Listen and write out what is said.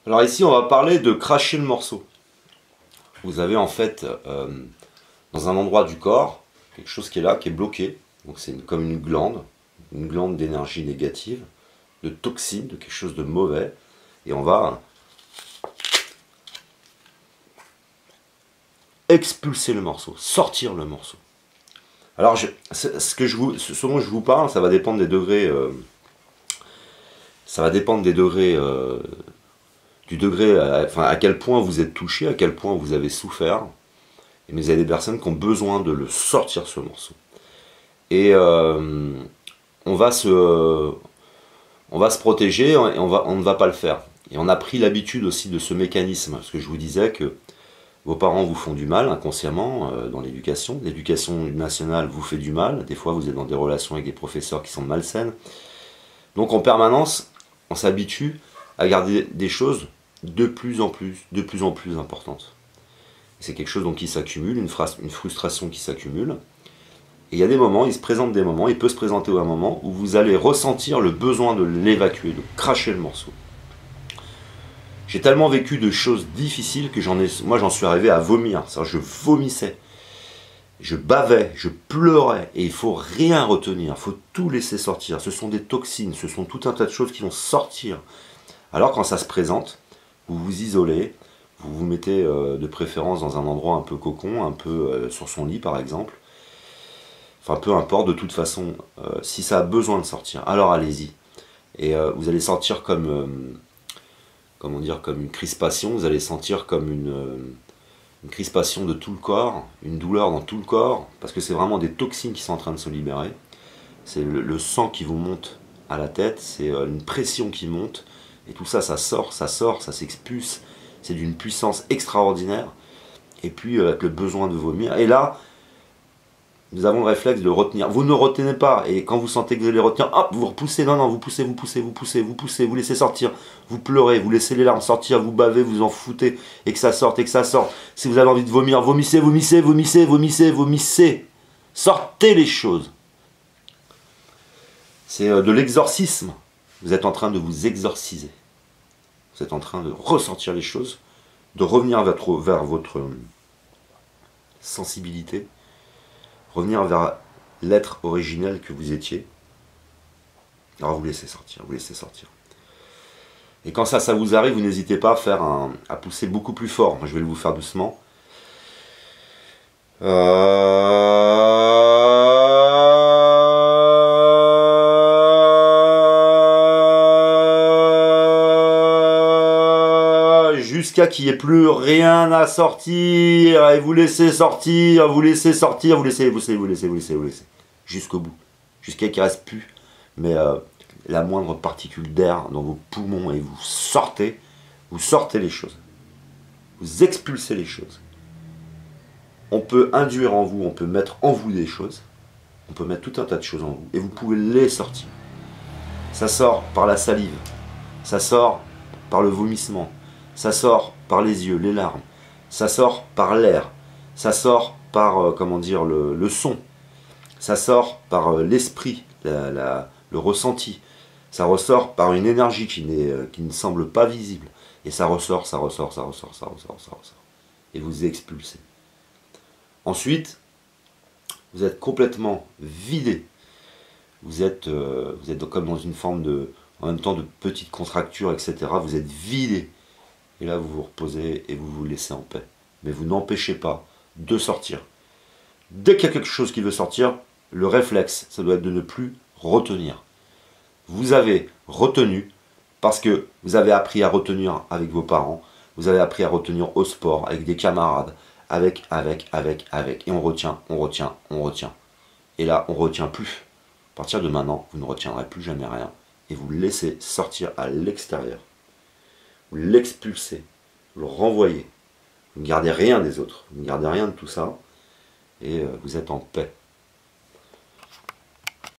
Alors ici, on va parler de cracher le morceau. Vous avez en fait, dans un endroit du corps, quelque chose qui est là, qui est bloqué. Donc c'est comme une glande d'énergie négative, de toxines, de quelque chose de mauvais. Et on va expulser le morceau, sortir le morceau. Alors, ce dont je vous parle, ça va dépendre des degrés. Ça va dépendre des degrés, du degré, à quel point vous êtes touché, à quel point vous avez souffert. Mais il y a des personnes qui ont besoin de le sortir, ce morceau. Et on va se protéger et on ne va pas le faire. Et on a pris l'habitude aussi de ce mécanisme, parce que je vous disais que vos parents vous font du mal inconsciemment dans l'éducation. L'éducation nationale vous fait du mal. Des fois, vous êtes dans des relations avec des professeurs qui sont malsaines. Donc en permanence, on s'habitue à garder des choses de plus en plus importantes. C'est quelque chose donc qui s'accumule, une frustration qui s'accumule. Et il y a des moments, il se présente des moments, il peut se présenter un moment où vous allez ressentir le besoin de l'évacuer, de cracher le morceau. J'ai tellement vécu de choses difficiles que moi j'en suis arrivé à vomir. Je vomissais, je bavais, je pleurais, et il ne faut rien retenir, il faut tout laisser sortir. Ce sont des toxines, ce sont tout un tas de choses qui vont sortir. Alors quand ça se présente, vous vous isolez, vous vous mettez de préférence dans un endroit un peu cocon, un peu sur son lit par exemple. Enfin peu importe, de toute façon, si ça a besoin de sortir, alors allez-y. Et vous allez sentir comme une crispation, vous allez sentir comme une crispation de tout le corps, une douleur dans tout le corps, parce que c'est vraiment des toxines qui sont en train de se libérer. C'est le sang qui vous monte à la tête, c'est une pression qui monte, et tout ça, ça sort, ça s'expulse, c'est d'une puissance extraordinaire, et puis avec le besoin de vomir. Et là, nous avons le réflexe de retenir. Vous ne retenez pas, et quand vous sentez que vous allez retenir, hop, vous repoussez, non, vous poussez, vous laissez sortir, vous pleurez, vous laissez les larmes sortir, vous bavez, vous en foutez, et que ça sorte, Si vous avez envie de vomir, vomissez. Sortez les choses. C'est de l'exorcisme. Vous êtes en train de vous exorciser. Vous êtes en train de ressortir les choses, de revenir vers votre sensibilité, revenir vers l'être originel que vous étiez. Alors vous laissez sortir, Et quand ça vous arrive, vous n'hésitez pas à pousser beaucoup plus fort. Moi, je vais vous faire doucement. Jusqu'à qu'il n'y ait plus rien à sortir, et vous laissez sortir, vous laissez. Jusqu'au bout. Jusqu'à qu'il ne reste plus, mais la moindre particule d'air dans vos poumons, et vous sortez les choses. Vous expulsez les choses. On peut induire en vous, on peut mettre en vous des choses, on peut mettre tout un tas de choses en vous, et vous pouvez les sortir. Ça sort par la salive, ça sort par le vomissement, ça sort par les yeux, les larmes, ça sort par l'air, ça sort par le son, ça sort par l'esprit, le ressenti, ça ressort par une énergie qui ne semble pas visible, et ça ressort, et vous expulsez. Ensuite, vous êtes complètement vidé, vous êtes comme dans une forme en même temps de petite contracture, etc. Vous êtes vidé. Et là, vous vous reposez et vous vous laissez en paix. Mais vous n'empêchez pas de sortir. Dès qu'il y a quelque chose qui veut sortir, le réflexe, ça doit être de ne plus retenir. Vous avez retenu parce que vous avez appris à retenir avec vos parents, vous avez appris à retenir au sport, avec des camarades, avec. Et on retient. Et là, on ne retient plus. À partir de maintenant, vous ne retiendrez plus jamais rien. Et vous le laissez sortir à l'extérieur. Vous l'expulsez, vous le renvoyez. Vous ne gardez rien des autres, vous ne gardez rien de tout ça, et vous êtes en paix.